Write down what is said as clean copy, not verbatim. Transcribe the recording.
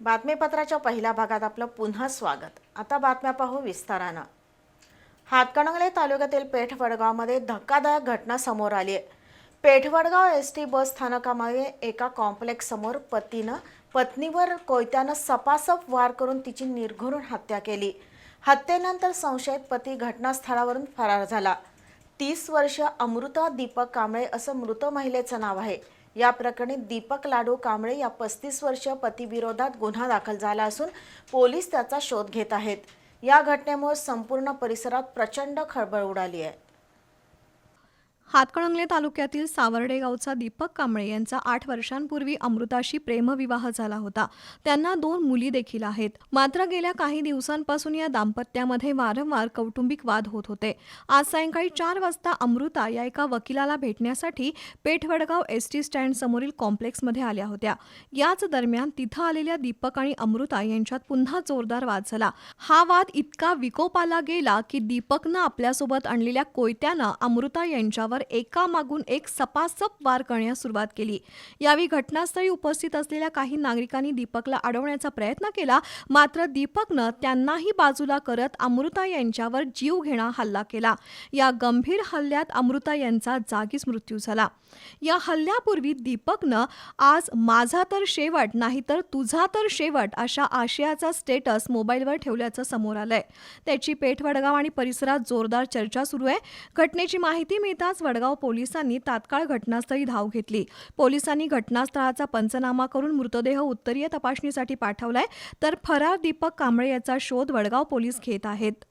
बातमीपत्राच्या पहिल्या भागात आपलं पुन्हा स्वागत। आता बातम्या पाहू विस्तारानं। हातकणंगले तालुक्यातील पेठवडगावमध्ये धक्कादायक घटना समोर आली आहे। पेठवडगाव एसटी बस स्थानकामध्ये एका कॉम्प्लेक्स समोर पतीनं पत्नीवर कोयत्यानं सपासप वार करून तिची निर्घृण हत्या केली। हत्येनंतर संशयित पती घटनास्थळावरून फरार झाला। 30 वर्षीय अमृता दीपक कांबळे असं मृत महिलेचं नाव आहे। या प्रकरणी दीपक लाडू कांबळे या 35 वर्षीय पतीविरोधात गुन्हा दाखल झाला असून पोलीस त्याचा शोध घेत आहेत। या घटनेमुळे संपूर्ण परिसरात प्रचंड खळबळ उडाली आहे। हातकणंगले तालुक्यातील सावर्डे गावचा दीपक कांबळे यांचा 8 वर्षांपूर्वी अमृताशी प्रेमविवाह झाला होता। त्यांना 2 मुली देखील आहेत। मात्र गेल्या काही दिवसांपासून या दाम्पत्यामध्ये वारंवार कौटुंबिक वाद होत होते। आज सायंकाळी 4 वाजता अमृता या एका वकिलाला भेटण्यासाठी पेठवडगाव एसटी स्टँड समोरील कॉम्प्लेक्समध्ये आल्या होत्या। याच दरम्यान तिथं आलेल्या दीपक आणि अमृता यांच्यात पुन्हा जोरदार वाद झाला। हा वाद इतका विकोपाला गेला की दीपकनं आपल्यासोबत आणलेल्या कोयत्यानं अमृता यांच्यावर एकामागून एक सपासप वार करण्यास सुरुवात केली। यावेळी घटनास्थळी उपस्थित असलेल्या काही नागरिकांनी दीपकला अडवण्याचा प्रयत्न केला, मात्र दीपकनं त्यांनाही बाजूला करत अमृता यांच्यावर जीवघेणा हल्ला केला। या गंभीर हल्ल्यात अमृता यांचा जागीच मृत्यू झाला। या हल्ल्यापूर्वी दीपकनं आज माझा तर शेवट नाही तर तुझा तर शेवट अशा आशयाचा स्टेटस मोबाईलवर ठेवल्याचं समोर आलंय। त्याची पेठवडगाव आणि परिसरात जोरदार चर्चा सुरू आहे। घटनेची माहिती मिळताच वडगाव पोलिसांनी तात्काळ घटनास्थळी धाव घेतली। पोलिसांनी घटनास्थळाचा पंचनामा करून मृतदेह उत्तरीय तपासणीसाठी पाठवलाय, तर फरार दीपक कांबळे याचा शोध वडगाव पोलीस घेत आहेत।